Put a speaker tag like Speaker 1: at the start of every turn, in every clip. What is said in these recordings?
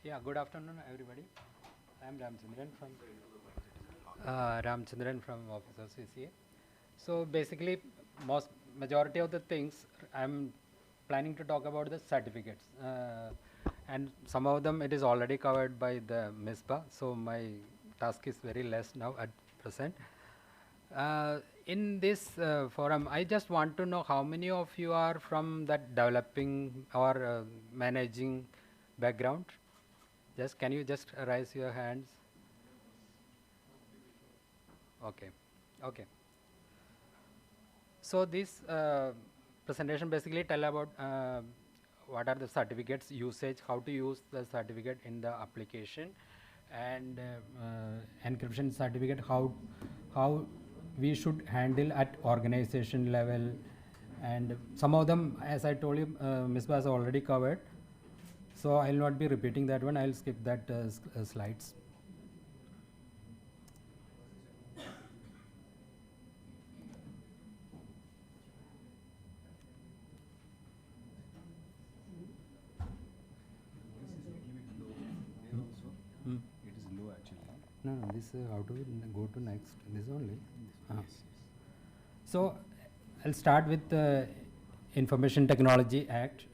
Speaker 1: Yeah, good afternoon, everybody. I am Ramachandran from Office of CCA. So basically, most majority of the things I'm planning to talk about the certificates, and some of them it is already covered by the MISPA. So my task is very less now at present. In this forum, I just want to know how many of you are from that developing or managing background. Just can you just raise your hands? Okay, okay. So this presentation basically tell about what are the certificates usage, how to use the certificate in the application, and encryption certificate, how we should handle at organization level, and some of them, as I told you, Ms. Bas already covered. So I will not be repeating that one. I will skip that slides. Hmm.
Speaker 2: It is low actually.
Speaker 1: No, no, this how to go to next. This only. So I'll start with the Information Technology Act.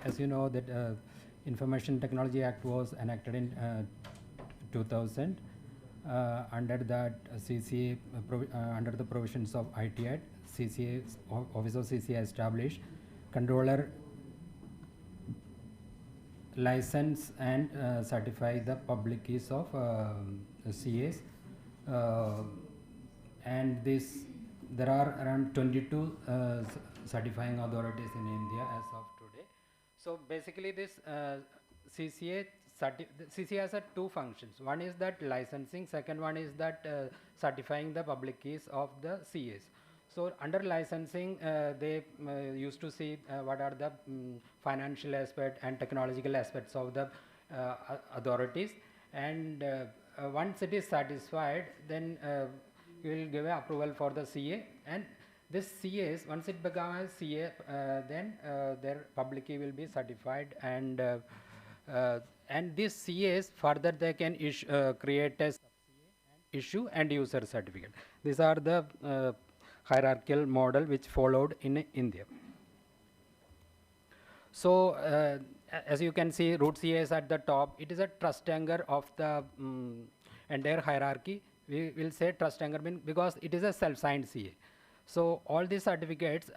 Speaker 1: As you know, that Information Technology Act was enacted in 2000. Under that, CCA, under the provisions of IT Act, CCA, Office of CCA established controller license and certify the public keys of CAs, and this there are around 22 certifying authorities in India as of today. So basically this CCA CCA has two functions. One is that licensing, second one is that certifying the public keys of the CAs. So under licensing, they used to see what are the financial aspect and technological aspects of the authorities, and once it is satisfied, then you will give approval for the CA, and this CAs, once it becomes CA, then their public key will be certified, and these CAs further they can create a issue and user certificate. These are the hierarchical model which followed in India. So as you can see, root CA is at the top. It is a trust anchor of the entire hierarchy. We will say trust anchor because it is a self-signed CA. So all these certificates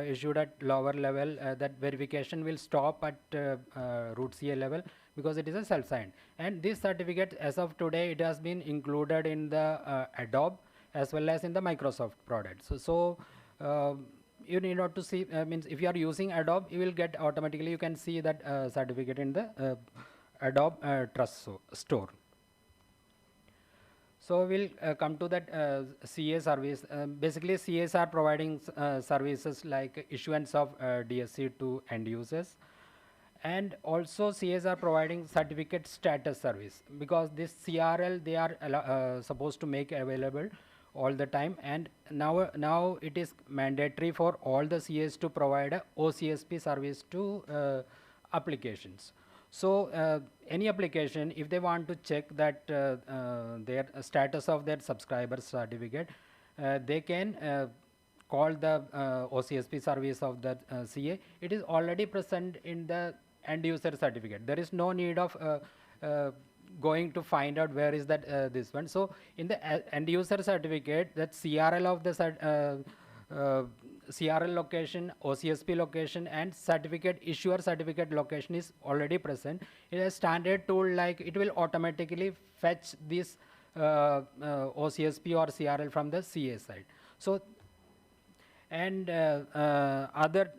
Speaker 1: issued at lower level, that verification will stop at root CA level because it is a self-signed. And this certificate, as of today, it has been included in the Adobe as well as in the Microsoft products. So you need not to see, means if you are using Adobe, you will get automatically, you can see that certificate in the Adobe Trust Store. So we'll come to that CA service. Basically, CAs are providing services like issuance of DSC to end users, and also CAs are providing certificate status service, because this CRL they are supposed to make available all the time, and now it is mandatory for all the CAs to provide a OCSP service to applications. So any application, if they want to check that their status of their subscriber certificate, they can call the OCSP service of the CA. It is already present in the end user certificate. There is no need of going to find out where is that this one. So in the end user certificate, that CRL of the CRL location, OCSP location, and certificate issuer certificate location is already present. In a standard tool, like it will automatically fetch this OCSP or CRL from the CA side. So, and other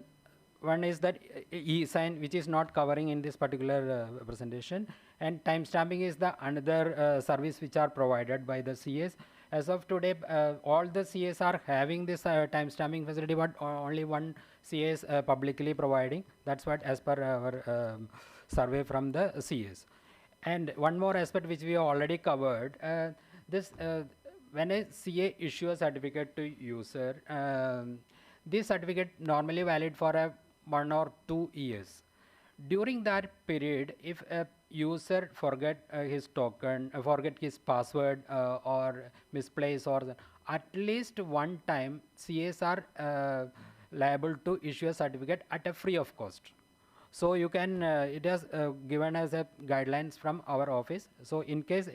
Speaker 1: one is that e-sign, which is not covering in this particular presentation, and timestamping is the another service which are provided by the CAs. As of today, all the CAs are having this timestamping facility, but only one CA is publicly providing. That's what as per our survey from the CAs. And one more aspect which we already covered, this when a CA issue a certificate to user, this certificate normally valid for 1 or 2 years. During that period, if a user forget his token, forget his password or misplace or at least one time, CAs are liable to issue a certificate at a free of cost. So you can, it has given as a guidelines from our office. So in case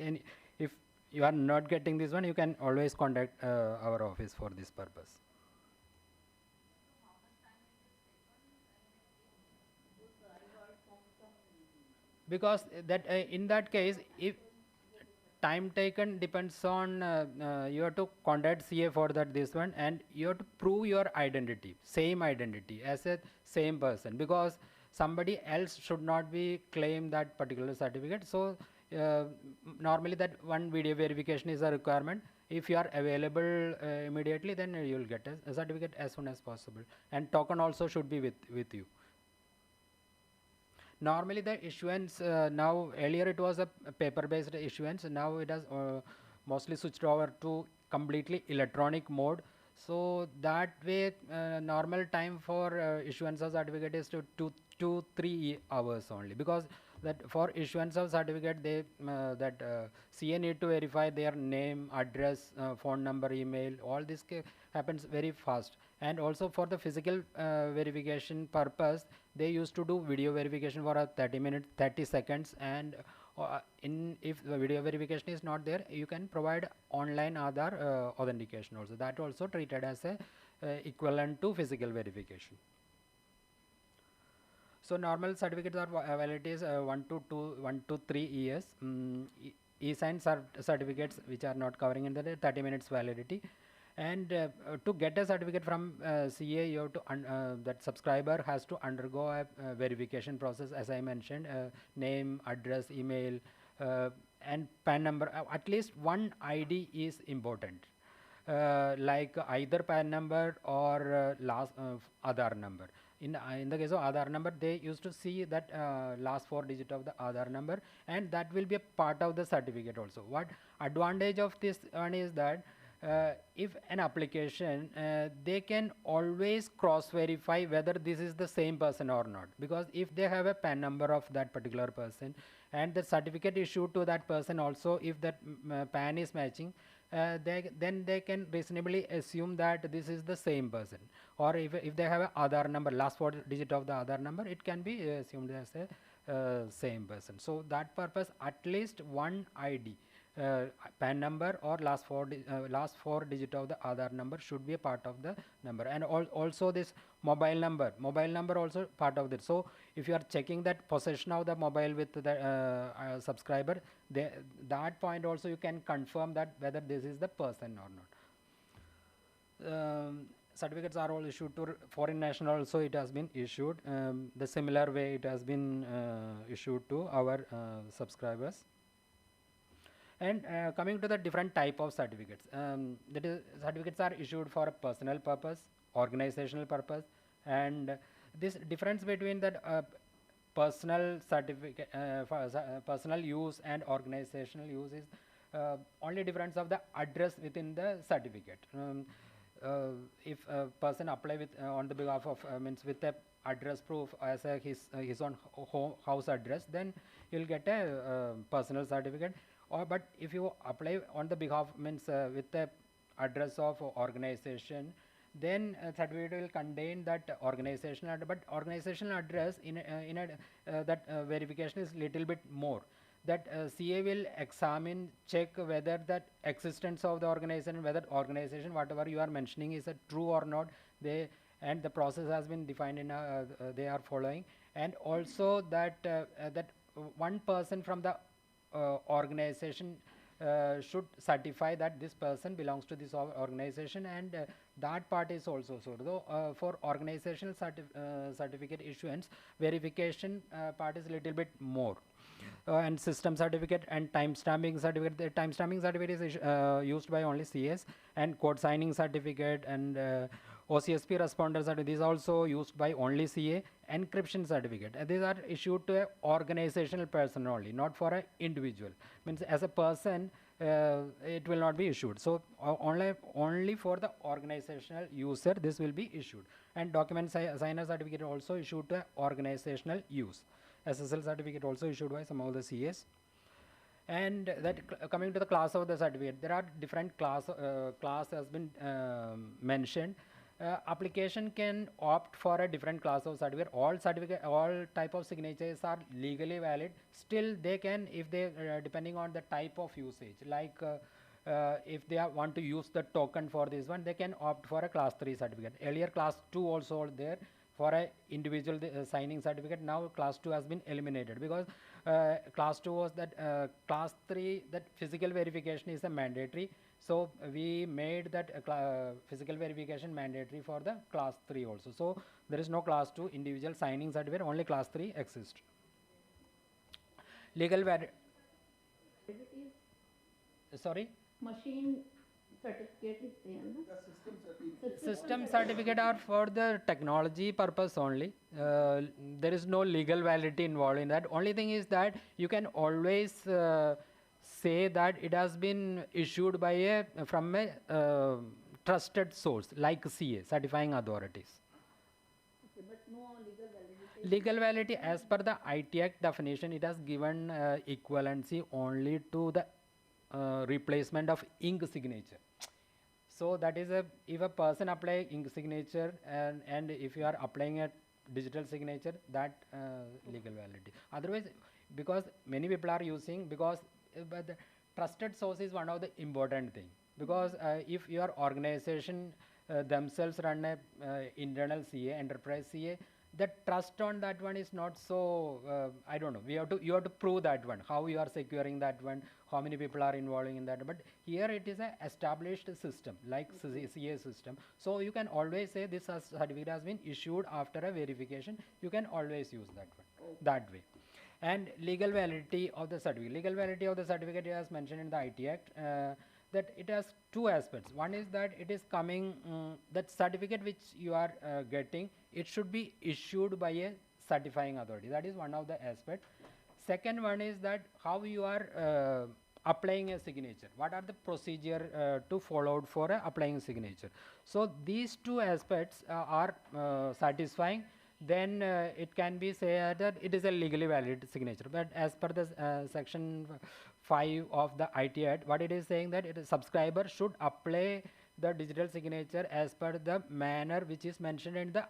Speaker 1: if you are not getting this one, you can always contact our office for this purpose. Because that in that case, if time taken depends on you have to contact CA for that this one, and you have to prove your identity, same identity as a same person, because somebody else should not be claim that particular certificate. So normally that one video verification is a requirement. If you are available immediately, then you will get a certificate as soon as possible, and token also should be with you. Normally the issuance now, earlier it was a paper based issuance, now it has mostly switched over to completely electronic mode. So that way normal time for issuance of certificate is to 3 hours only, because that for issuance of certificate they that CA need to verify their name, address, phone number, email, all this happens very fast. And also for the physical verification purpose, they used to do video verification for a 30 minutes, 30 seconds, and in if the video verification is not there, you can provide online Aadhaar authentication also. That also treated as a equivalent to physical verification. So normal certificates are validity is 1 to 3 years. E-sign certificates which are not covering in the 30 minutes validity. And to get a certificate from CA, you have to that subscriber has to undergo a verification process, as I mentioned, name, address, email, and PAN number. At least one ID is important, like either PAN number or last Aadhaar number. In the case of Aadhaar number, they used to see that last 4 digit of the Aadhaar number, and that will be a part of the certificate also. What advantage of this one is that if an application, they can always cross verify whether this is the same person or not, because if they have a PAN number of that particular person and the certificate issued to that person also, if that PAN is matching, then they can reasonably assume that this is the same person. Or if they have a Aadhaar number, last 4 digit of the Aadhaar number, it can be assumed as a same person. So that purpose, at least one ID, PAN number or last 4 digit of the Aadhaar number should be a part of the number. And also this mobile number also part of that. So if you are checking that possession of the mobile with the subscriber, that point also you can confirm that whether this is the person or not. Certificates are all issued to foreign national also, it has been issued. The similar way it has been issued to our subscribers. And coming to the different type of certificates, that is, certificates are issued for a personal purpose, organizational purpose, and this difference between that personal certificate, personal use and organizational use is only difference of the address within the certificate. If a person apply with on the behalf of means with a address proof as a his own house address, then you'll get a personal certificate. Or but if you apply on the behalf means with the address of organization, then certificate will contain that organizational address. But organizational address in that verification is little bit more. That CA will examine, check whether that existence of the organization, whether organization whatever you are mentioning is true or not. And the process has been defined in they are following, and also that that one person from the organization should certify that this person belongs to this organization, and that part is also so. Though for organizational certificate issuance, verification part is a little bit more. And system certificate and time stamping certificate. The time stamping certificate is used by only CS, and code signing certificate and OCSP responder certificate is also used by only CA. Encryption certificate, these are issued to an organizational person only, not for an individual. Means as a person, it will not be issued. So only for the organizational user this will be issued. And document signer certificate also issued to organizational use. SSL certificate also issued by some of the CAs. And that coming to the class of the certificate, there are different class has been mentioned. Application can opt for a different class of certificate. All type of signatures are legally valid. Still, they can, if they depending on the type of usage, like if they want to use the token for this one, they can opt for a class 3 certificate. Earlier class 2 also there for a individual signing certificate. Now class 2 has been eliminated because class 2 was that class 3 that physical verification is a mandatory. So we made that physical verification mandatory for the class 3 also. So there is no class 2 individual signing certificate, only class 3 exists. Legal sorry?
Speaker 2: Machine certificate is there, no?
Speaker 1: The system certificate are for the technology purpose only. There is no legal validity involved in that. Only thing is that you can always say that it has been issued by from a trusted source like CA, certifying authorities.
Speaker 2: Okay, but no legal validity.
Speaker 1: Legal validity, as per the IT Act definition, it has given equivalency only to the replacement of ink signature. So that is if a person apply ink signature and if you are applying a digital signature, that legal validity. Otherwise, because many people are using, because but the trusted source is one of the important thing. Because if your organization themselves run a internal CA, enterprise CA, the trust on that one is not so, I don't know, you have to prove that one, how you are securing that one, how many people are involving in that. But here it is a established system like CA system. So you can always say this certificate has been issued after a verification. You can always use that one, that way. And legal validity of the certificate. Legal validity of the certificate as mentioned in the IT Act, that it has two aspects. One is that it is coming, that certificate which you are getting, it should be issued by a certifying authority. That is one of the aspects. Second one is that how you are applying a signature. What are the procedure to followed for applying signature? So these two aspects are satisfying, then it can be said that it is a legally valid signature. But as per the section 5 of the IT Act, what it is saying that it is subscriber should apply the digital signature as per the manner which is mentioned in the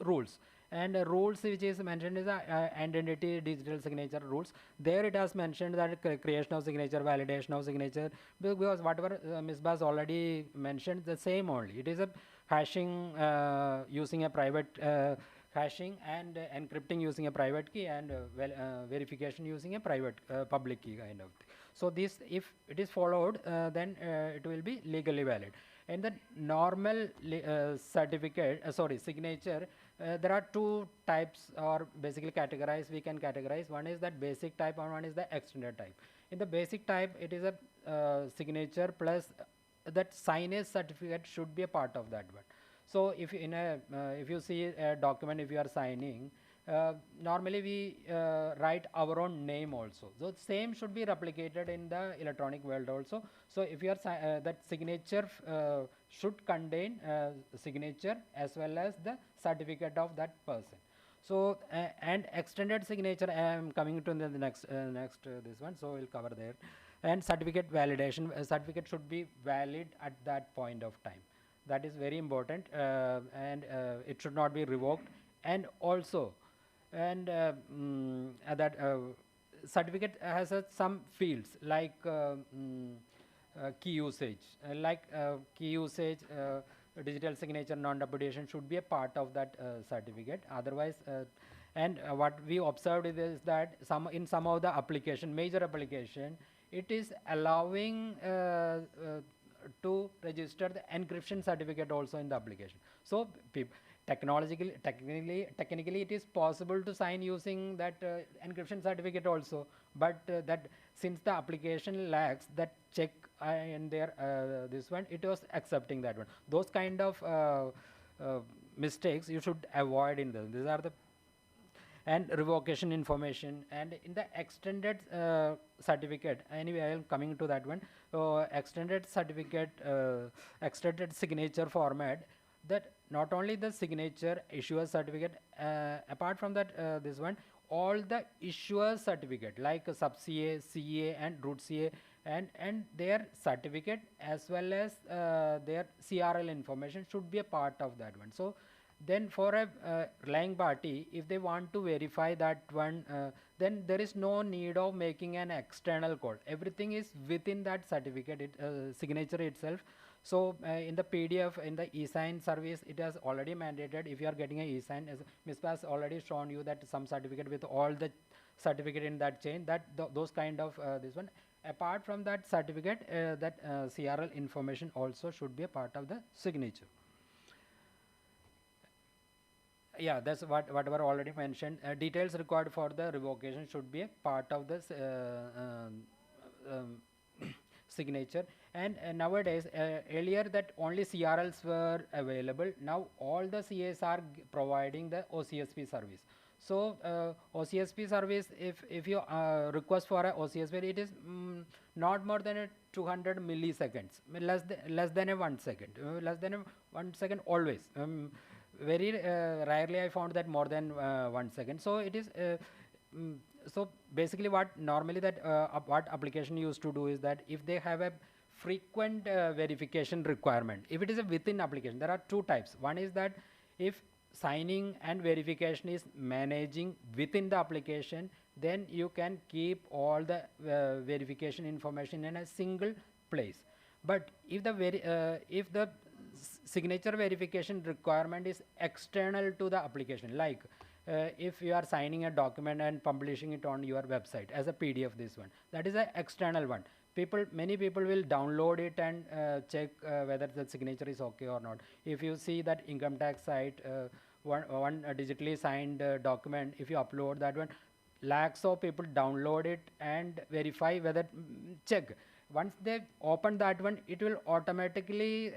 Speaker 1: rules. And rules which is mentioned is identity digital signature rules. There it has mentioned that creation of signature, validation of signature, because whatever Ms. Bas already mentioned, the same only. It is a hashing using a private hashing and encrypting using a private key and verification using a private public key kind of thing. So this, if it is followed, then it will be legally valid. And the normal certificate, signature, there are two types, or basically categorized, we can categorize. One is that basic type and one is the extended type. In the basic type, it is a signature plus that signage certificate should be a part of that one. So if in a if you see a document, if you are signing, normally we write our own name also. So same should be replicated in the electronic world also. So if you are that signature should contain signature as well as the certificate of that person. So and extended signature, I am coming to the next this one, so we'll cover there. And certificate validation, certificate should be valid at that point of time. That is very important, and it should not be revoked. And also, and that certificate has some fields like key usage, digital signature, non-repudiation should be a part of that certificate. Otherwise, and what we observed is that in some of the application, major application, it is allowing to register the encryption certificate also in the application. So technically it is possible to sign using that encryption certificate also, but that since the application lacks that check in there, this one, it was accepting that one. Those kind of mistakes you should avoid in them. These are the and revocation information. And in the extended certificate, anyway I am coming to that one. Extended certificate, extended signature format, that not only the signature issuer certificate, apart from that this one, all the issuer certificate like sub CA, CA and root CA and their certificate as well as their CRL information should be a part of that one. So then for a relying party, if they want to verify that one, then there is no need of making an external code. Everything is within that certificate signature itself. So in the PDF, in the e-sign service, it has already mandated if you are getting an e-sign, as Ms. has already shown you that some certificate with all the certificate in that chain, that those kind of this one. Apart from that certificate, that CRL information also should be a part of the signature. Yeah, that's whatever already mentioned. Details required for the revocation should be a part of this signature. And nowadays, earlier that only CRLs were available. Now all the CAs are providing the OCSP service. So OCSP service, if you request for a OCSP, it is not more than a 200 milliseconds, less than a 1 second, less than a 1 second always. Very rarely I found that more than 1 second. So it is so basically what normally that what application used to do is that if they have a frequent verification requirement, if it is a within application, there are two types. One is that if signing and verification is managing within the application, then you can keep all the verification information in a single place. But if the signature verification requirement is external to the application, like if you are signing a document and publishing it on your website as a PDF, this one, that is an external one. Many people will download it and check whether the signature is okay or not. If you see that income tax site, one digitally signed document, if you upload that one, lakhs of people download it and verify whether, check. Once they open that one, it will automatically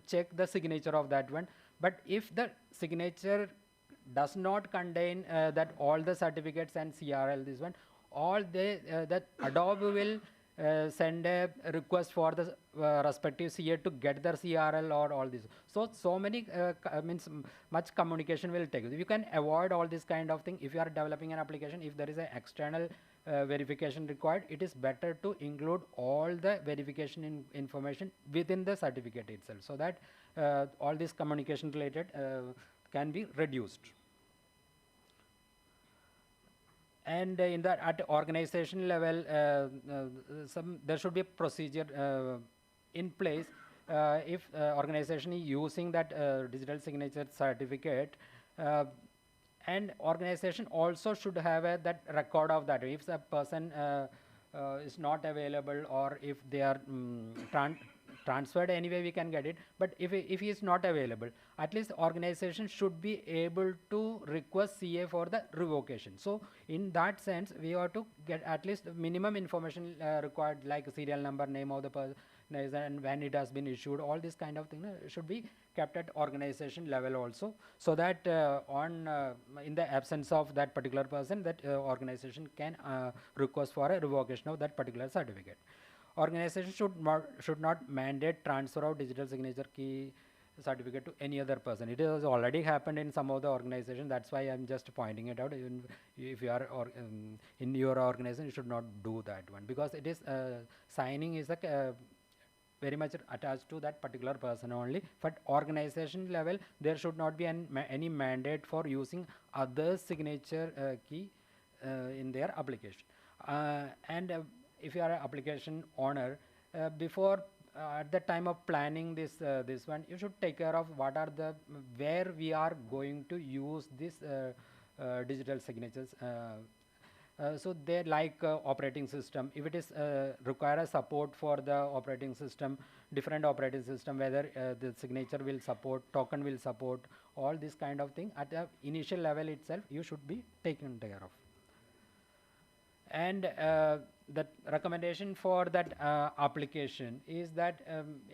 Speaker 1: check the signature of that one. But if the signature does not contain that all the certificates and CRL, this one, all that Adobe will send a request for the respective CA to get their CRL or all this. So many means much communication will take. You can avoid all this kind of thing if you are developing an application. If there is an external verification required, it is better to include all the verification information within the certificate itself, so that all this communication related can be reduced. And in that at organization level, there should be a procedure in place. If organization is using that digital signature certificate, and organization also should have that record of that. If a person is not available, or if they are transferred anyway, we can get it. But if he is not available, at least organization should be able to request CA for the revocation. So in that sense, we have to get at least minimum information required, like serial number, name of the person, and when it has been issued. All this kind of thing should be kept at organization level also, so that in the absence of that particular person, that organization can request for a revocation of that particular certificate. Organization should not mandate transfer of digital signature key certificate to any other person. It has already happened in some of the organizations. That's why I'm just pointing it out. Even if you are in your organization, you should not do that one, because it is signing is a very much attached to that particular person only. But organization level, there should not be any mandate for using other signature key in their application. And if you are an application owner, before at the time of planning this one, you should take care of where we are going to use this digital signatures. So they like operating system. If it is require a support for the operating system, different operating system, whether the signature will support, token will support, all this kind of thing at the initial level itself, you should be taken care of. And the recommendation for that application is that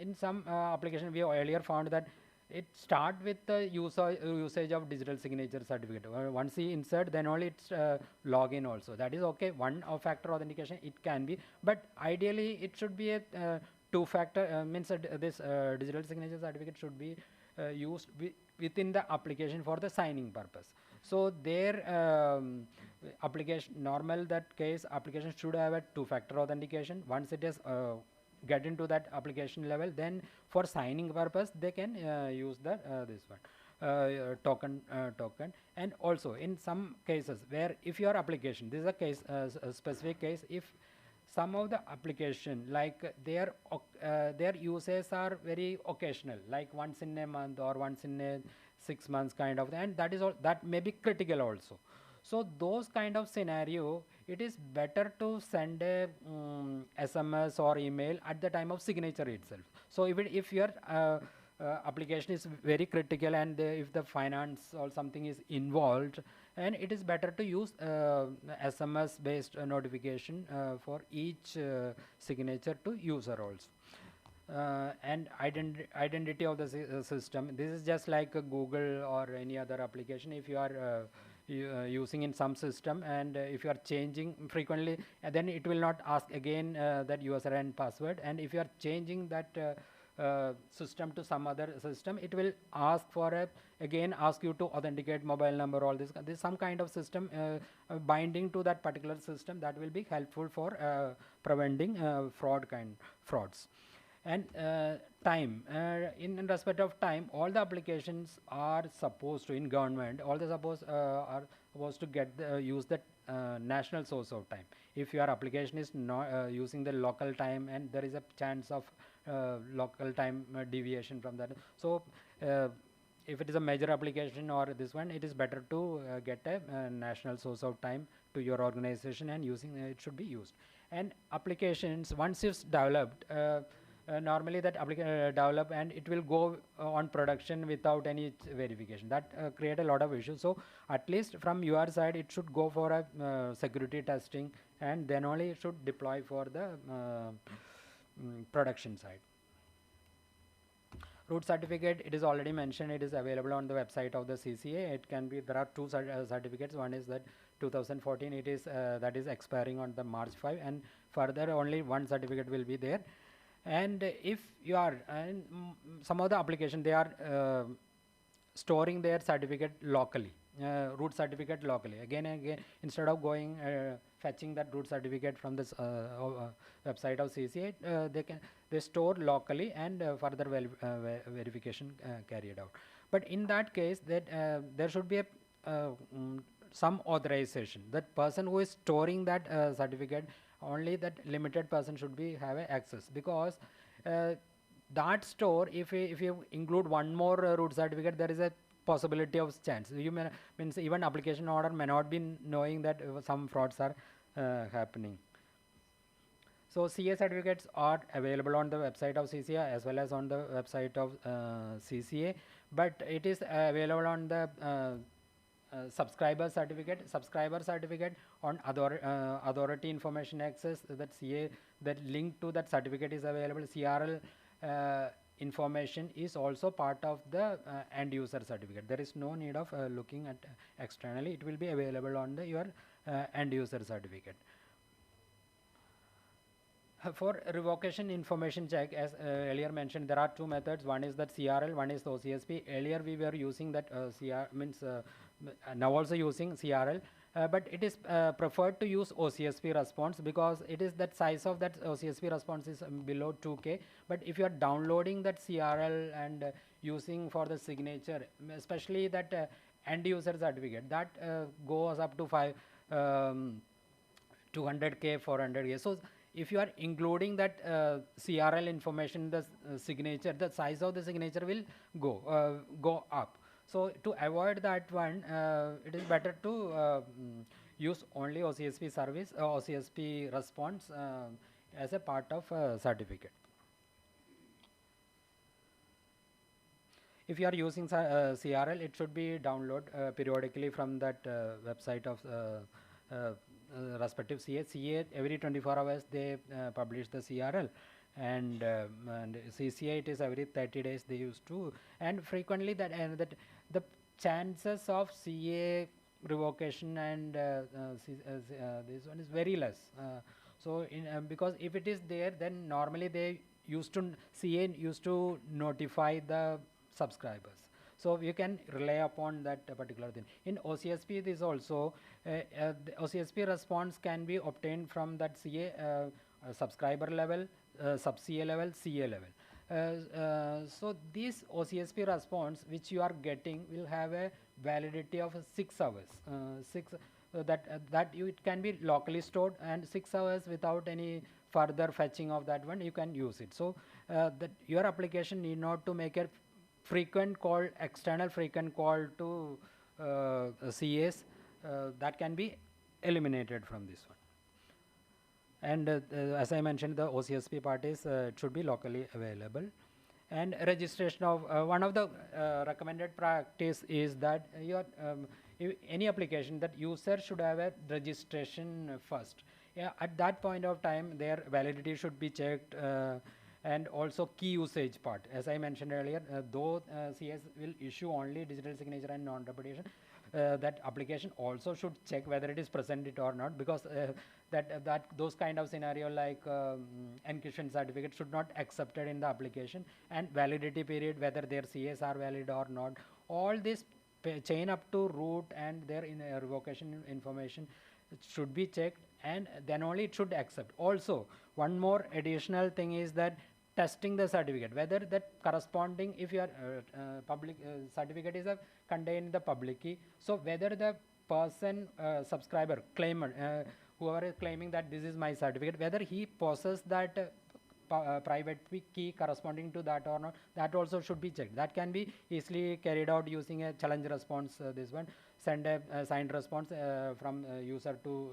Speaker 1: in some application we earlier found that it start with the usage of digital signature certificate. Once you insert, then only it's login also. That is okay. One factor authentication it can be, but ideally it should be a two-factor. Means this digital signature certificate should be used within the application for the signing purpose. So their application, normal that case application should have a two-factor authentication. Once it is get into that application level, then for signing purpose they can use the this one token. And also in some cases where if your application, this is a case a specific case, if some of the application like their uses are very occasional, like once in a month or once in a 6 months kind of, and that is all, that may be critical also. So those kind of scenario, it is better to send a SMS or email at the time of signature itself. So if your application is very critical and if the finance or something is involved, and it is better to use SMS based notification for each signature to user also. And identity of the system, this is just like a Google or any other application. If you are using in some system, and if you are changing frequently, then it will not ask again that user and password. And if you are changing that system to some other system, it will ask for a, again ask you to authenticate mobile number, all this some kind of system binding to that particular system, that will be helpful for preventing frauds. And time, in respect of time, all the applications are supposed to, in government, all the are supposed to get use the national source of time. If your application is not using the local time, and there is a chance of local time deviation from that, so if it is a major application or this one, it is better to get a national source of time to your organization, and using it should be used. And applications, once it's developed, normally that develop, and it will go on production without any verification, that create a lot of issues. So at least from your side, it should go for a security testing, and then only it should deploy for the production side. Root certificate, it is already mentioned, it is available on the website of the CCA. It can be, there are two certificates. One is that 2014, it is that is expiring on the March 5, and further only one certificate will be there. And if you are, and some of the application, they are storing their certificate locally, root certificate locally. Again and again, instead of going fetching that root certificate from this website of CCA, they store locally, and further verification carried out. But in that case, that there should be a some authorization. That person who is storing that certificate, only that limited person should be have access, because that store, if you include one more root certificate, there is a possibility of chance. You may, means even application owner may not be knowing that some frauds are happening. So CA certificates are available on the website of CCA as well as on the website of CCA, but it is available on the subscriber certificate on authority information access, that CA, that link to that certificate is available. CRL information is also part of the end user certificate. There is no need of looking at externally, it will be available on the your end user certificate. For revocation information check, as earlier mentioned, there are two methods. One is that CRL, one is the OCSP. Earlier we were using that now also using CRL, but it is preferred to use OCSP response, because it is that size of that OCSP response is below 2K. But if you are downloading that CRL and using for the signature, especially that end user certificate, that goes up to 200K, 400K. So if you are including that CRL information, the signature, the size of the signature will go up. So to avoid that one, it is better to use only OCSP service, OCSP response as a part of certificate. If you are using CRL, it should be download periodically from that website of respective CA. Every 24 hours they publish the CRL, and CCA, it is every 30 days they used to. And frequently that the chances of CA revocation and this one is very less. So because if it is there, then normally they used to, CA used to notify the subscribers. So you can rely upon that particular thing. In OCSP, this also, the OCSP response can be obtained from that CA subscriber level, sub-CA level, CA level. So this OCSP response which you are getting will have a validity of 6 hours. It can be locally stored, and 6 hours without any further fetching of that one you can use it. So that your application need not to make a frequent call, external frequent call to CAs. That can be eliminated from this one. And as I mentioned, the OCSP part is it should be locally available. And registration of one of the recommended practice is that any application, that user should have a registration first. Yeah, at that point of time, their validity should be checked, and also key usage part. As I mentioned earlier, though CS will issue only digital signature and non-repudiation, that application also should check whether it is present it or not, because those kind of scenario like encryption certificate should not accepted in the application, and validity period, whether their CS are valid or not. All this chain up to root and their revocation information should be checked, and then only it should accept. Also, one more additional thing is that testing the certificate, whether that corresponding, if your public certificate is contained in the public key, so whether the person subscriber claimant, whoever is claiming that this is my certificate, whether he possesses that private key corresponding to that or not, that also should be checked. That can be easily carried out using a challenge response. This one, send a signed response from user to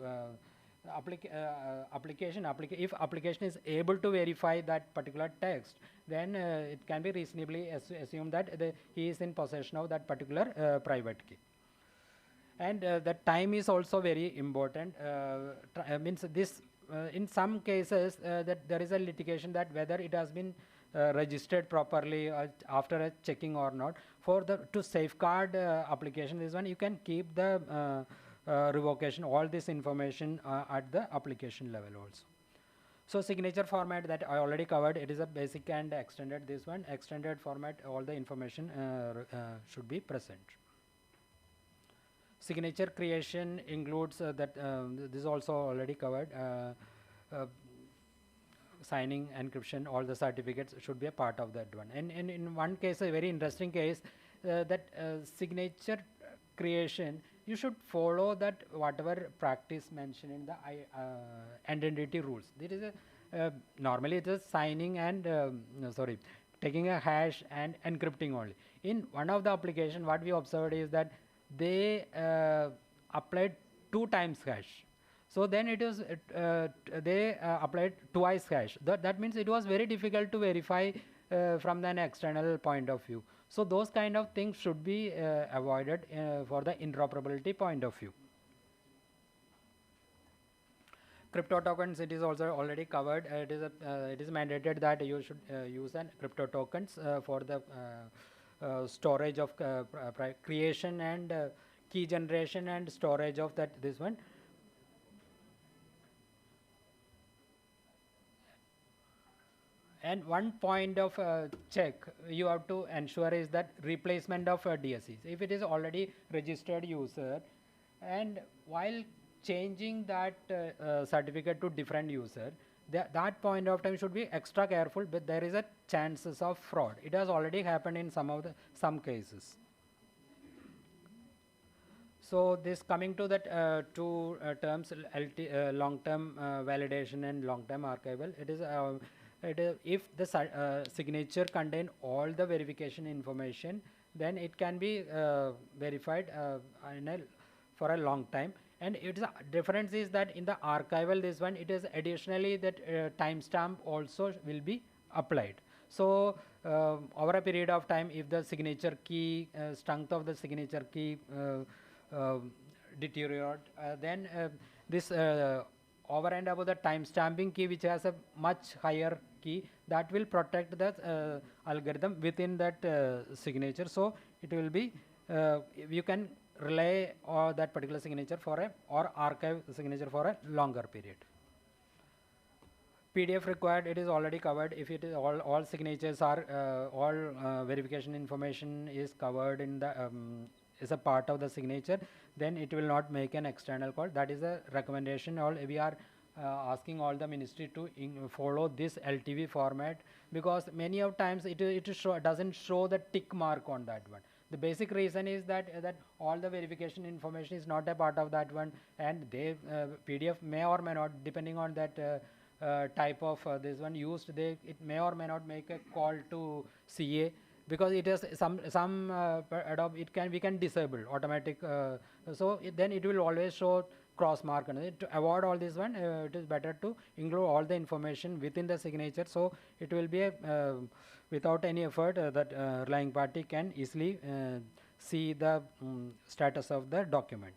Speaker 1: application. If application is able to verify that particular text, then it can be reasonably assumed that he is in possession of that particular private key. And the time is also very important. Means this in some cases that there is a litigation that whether it has been registered properly after a checking or not. For the to safeguard application, this one you can keep the revocation, all this information at the application level also. So signature format that I already covered, it is a basic and extended. This one extended format, all the information should be present. Signature creation includes that this is also already covered. Signing, encryption, all the certificates should be a part of that one. And in one case, a very interesting case, that signature creation, you should follow that whatever practice mentioned in the identity rules. There is a normally it is signing and taking a hash and encrypting only. In one of the application, what we observed is that they applied 2 times hash. So then it is they applied twice hash. That means it was very difficult to verify from an external point of view. So those kind of things should be avoided for the interoperability point of view. Crypto tokens, it is also already covered. It is mandated that you should use an crypto tokens for the storage of creation and key generation and storage of this one. And one point of check you have to ensure is that replacement of DSCs. If it is already registered user, and while changing that certificate to different user, that point of time should be extra careful, but there is a chances of fraud. It has already happened in some cases. So this coming to that two terms, long-term validation and long-term archival, it is if the signature contain all the verification information, then it can be verified for a long time. And its difference is that in the archival, this one, it is additionally that timestamp also will be applied. So over a period of time, if the signature key, strength of the signature key deteriorate, then this over and above the timestamping key, which has a much higher key, that will protect the algorithm within that signature. So it will be you can rely on that particular signature for or archive signature for a longer period. PDF required, it is already covered. If it is all signatures are all verification information is covered in the is a part of the signature, then it will not make an external call. That is a recommendation. All we are asking all the ministry to follow this LTV format, because many of times doesn't show the tick mark on that one. The basic reason is that all the verification information is not a part of that one, and they PDF may or may not, depending on that type of this one used, it may or may not make a call to CA, because it has it can, we can disable automatic, so then it will always show cross mark. And to avoid all this one, it is better to include all the information within the signature, so it will be a without any effort that relying party can easily see the status of the document.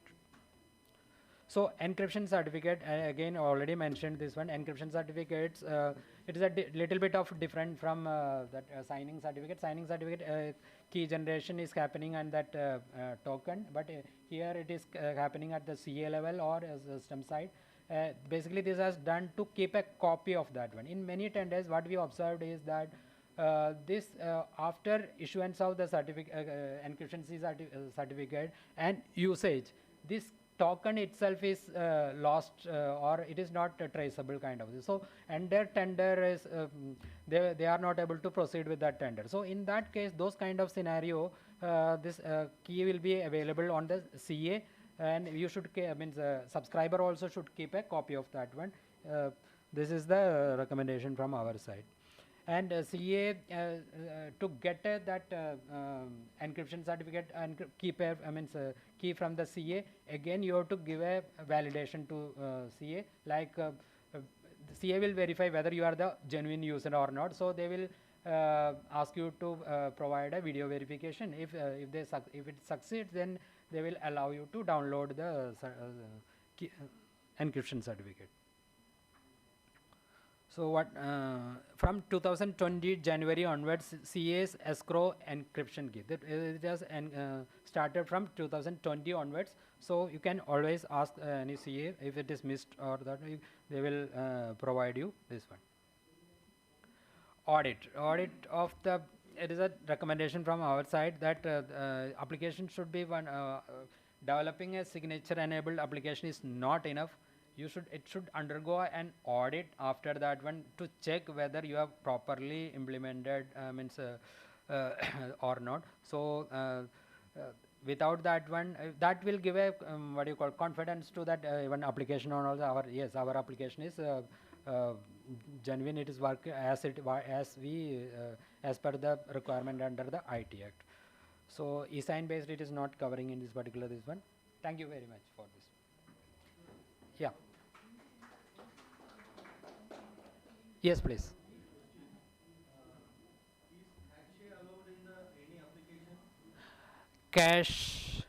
Speaker 1: So encryption certificate, again already mentioned this one. Encryption certificates, it is a little bit of different from that signing certificate. Signing certificate, key generation is happening on that token, but here it is happening at the CA level or system side. Basically this is done to keep a copy of that one. In many tenders, what we observed is that this after issuance of the encryption certificate and usage, this token itself is lost, or it is not traceable kind of this. So and their tender is they are not able to proceed with that tender. So in that case, those kind of scenario, this key will be available on the CA, and you should means subscriber also should keep a copy of that one. This is the recommendation from our side. And CA to get that encryption certificate and keep a key from the CA, again you have to give a validation to CA, like CA will verify whether you are the genuine user or not. So they will ask you to provide a video verification. If it succeeds, then they will allow you to download the key, encryption certificate. So what from 2020 January onwards, CA's escrow encryption key, that it has started from 2020 onwards. So you can always ask any CA if it is missed, or that they will provide you this one. Audit of the, it is a recommendation from our side that application should be one developing a signature enabled application is not enough. It should undergo an audit after that one to check whether you have properly implemented or not. So without that one, that will give a what do you call, confidence to that even application on also our application is genuine, it is work as as per the requirement under the IT Act. So e-sign based, it is not covering in this particular this one. Thank you very much for this. Yeah. Yes, please.
Speaker 3: Is Hackshay allowed in any application?
Speaker 1: Cache.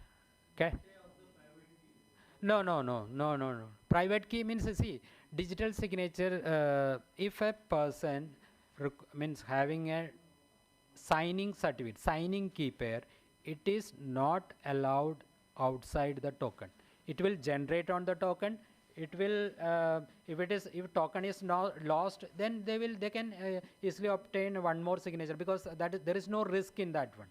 Speaker 3: Hackshay of the private key.
Speaker 1: No. Private key means, see, digital signature, if a person means having a signing certificate, signing key pair, it is not allowed outside the token. It will generate on the token. It will if token is now lost, then they can easily obtain one more signature, because there is no risk in that one.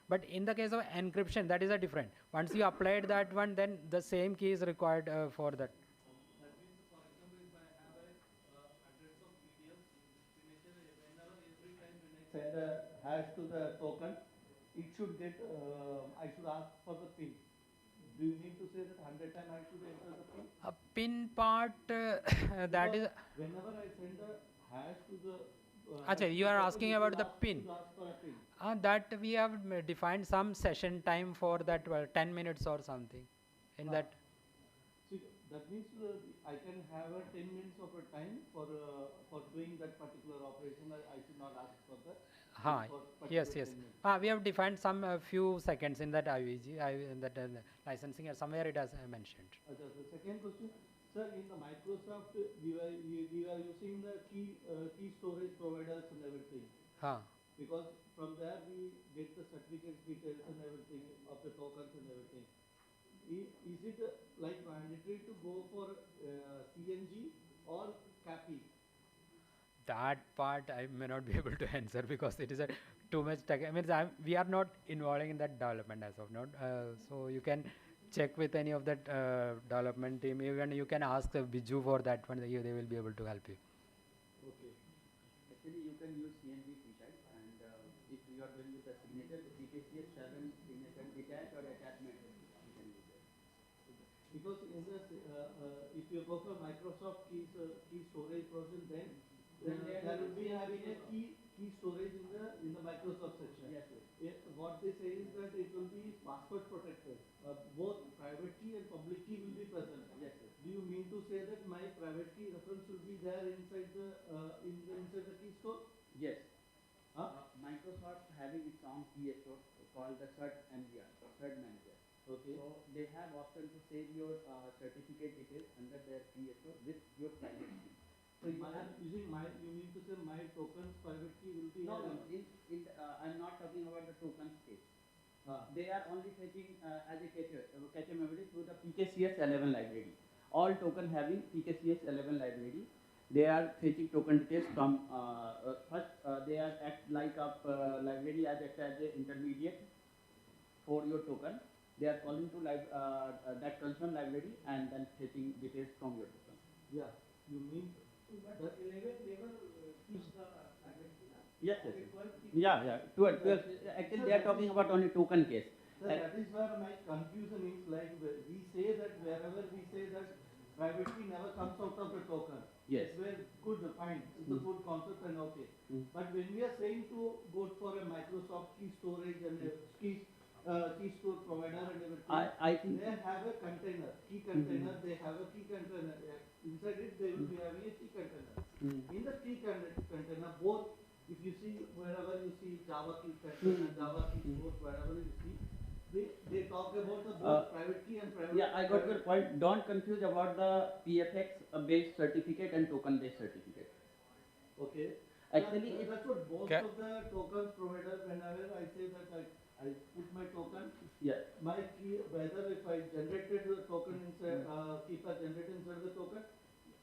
Speaker 1: But in the case of encryption, that is a different. Once you applied that one, then the same key is required for that.
Speaker 3: That means, for example, if I have a address of PDF signature, whenever every time when I send a hash to the token, it should get. I should ask for the PIN. Do you need to say that 100 times I should enter the PIN?
Speaker 1: PIN part that is.
Speaker 3: Whenever I send a hash to the.
Speaker 1: Achha, you are asking about the PIN.
Speaker 3: Ask for a PIN.
Speaker 1: That we have defined some session time for that 10 minutes or something. In that.
Speaker 3: See, that means I can have a 10 minutes of a time for doing that particular operation. I should not ask for that.
Speaker 1: Yes. We have defined some few seconds in that IVG, in that licensing, or somewhere it has mentioned.
Speaker 3: The second question, sir, in the Microsoft, we were using the key storage providers and everything. Because from there we get the certificate details and everything of the tokens and everything. Is it like mandatory to go for CNG or CAPI?
Speaker 1: That part I may not be able to answer because it is a too much tech. I mean, we are not involving in that development as of now. So you can check with any of that development team. Even you can ask Biju for that one. They will be able to help you.
Speaker 4: Okay. Actually, you can use CNV type, and if you are doing with the signature, the PKCS 7 signature detach or attachment, you can use it.
Speaker 3: Because in this, if you go for Microsoft key storage version, then there will be having a key storage in the Microsoft section.
Speaker 4: Yes, sir.
Speaker 3: What they say is that it will be password protected. Both private key and public key will be present.
Speaker 4: Yes, sir.
Speaker 3: Do you mean to say that my private key reference will be there inside inside the key store?
Speaker 4: Yes.
Speaker 3: Huh?
Speaker 4: Microsoft having its own key store called the CERT MGR, CERT Manager.
Speaker 3: Okay.
Speaker 4: So they have option to save your certificate details under their key store with your private key. So you have
Speaker 3: Using you mean to say my tokens private key will be
Speaker 4: no,
Speaker 3: here?
Speaker 4: I'm not talking about the tokens case.
Speaker 3: Ah.
Speaker 4: They are only fetching as a cache memory through the PKCS 11 library. All token having PKCS 11 library, they are fetching token details from first they are act like a library as act as a intermediate for your token. They are calling to that concern library and then fetching details from your token.
Speaker 3: Yeah, you mean
Speaker 2: But 11 never keeps the private key.
Speaker 4: Yes, yes.
Speaker 2: Only 12 keeps
Speaker 4: Yeah. 12. Actually, they are talking about only token case.
Speaker 3: sir, that is where my confusion is. Like we say that wherever we say that private key never comes out of the token.
Speaker 4: Yes.
Speaker 3: It's very good, fine. It's a good concept and okay. But when we are saying to go for a Microsoft key storage and a key store provider and everything,
Speaker 4: I think
Speaker 3: they have a container, key container. They have a key container. Inside it, they will be having a key container. In the key container, both, if you see wherever you see Java key container, Java key store, wherever you see, they talk about the both private key and private.
Speaker 4: yeah, I got your point. Don't confuse about the PFX based certificate and token based certificate.
Speaker 3: Okay.
Speaker 4: Actually,
Speaker 3: That's what most
Speaker 1: Okay.
Speaker 3: of the tokens provider, whenever I say that I put my token,
Speaker 4: yeah.
Speaker 3: my key, whether if I generated the token inside, keep a generated inside the token,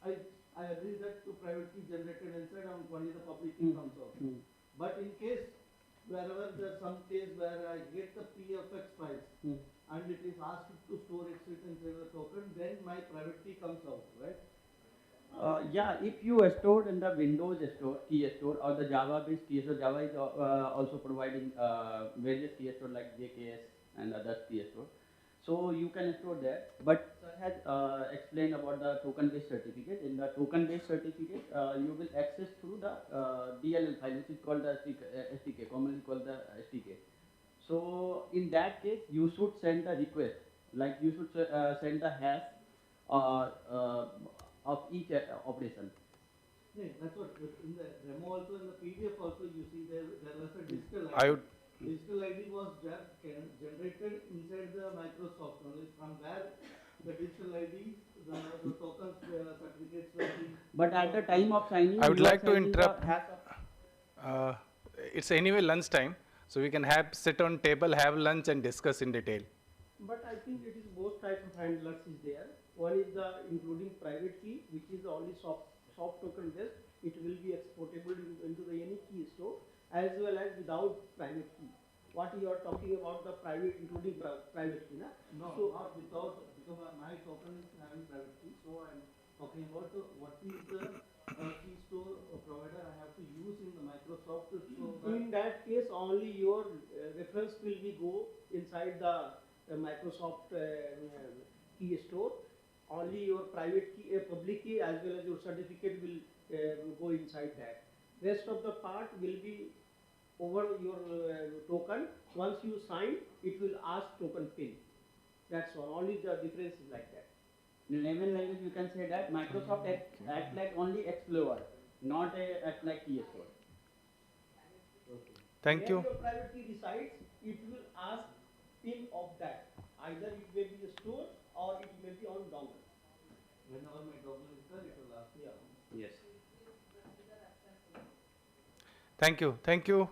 Speaker 3: I agree that to private key generated inside and only the public key comes out. But in case, wherever there's some case where I get the PFX files and it is asked to store it inside the token, then my private key comes out, right?
Speaker 4: Yeah, if you store in the Windows store, key store or the Java based key store, Java is also providing various key store like JKS and other key store. So you can store there. But sir has explained about the token based certificate. In the token based certificate, you will access through the DLL file, which is called the SDK, commonly called the SDK. So in that case, you should send a request, like you should send the hash of each operation.
Speaker 3: Yeah, that's what in the demo also, in the PDF also, you see there was a digital ID.
Speaker 1: I would
Speaker 3: Digital ID was generated inside the Microsoft only. From where the digital ID, the tokens certificates were being.
Speaker 4: But at the time of signing,
Speaker 1: I would
Speaker 4: you are
Speaker 1: like to
Speaker 4: sending the
Speaker 1: interrupt.
Speaker 4: hash of
Speaker 1: It's anyway lunch time, so we can sit on table, have lunch, and discuss in detail.
Speaker 5: But I think it is both types of handlers is there. One is the including private key, which is only soft token based. It will be exportable into the any key store, as well as without private key. What you are talking about the private, including private key, na?
Speaker 3: No,
Speaker 5: So
Speaker 3: not without, because my token is having private key, so I'm talking about what is the key store provider I have to use in the Microsoft. So
Speaker 5: in that case, only your reference will be go inside the Microsoft key store. Only your private key, public key, as well as your certificate will go inside that. Rest of the part will be over your token. Once you sign, it will ask token pin. That's all. Only the difference is like that.
Speaker 4: in layman language, you can say that Microsoft act like only Explorer, not act like key store.
Speaker 1: Thank
Speaker 5: Where
Speaker 1: you.
Speaker 5: your private key resides, it will ask pin of that. Either it may be a store or it may be on dongle.
Speaker 3: whenever my token is there, it will ask.
Speaker 5: Yeah.
Speaker 4: Yes.
Speaker 1: Thank you. Thank you.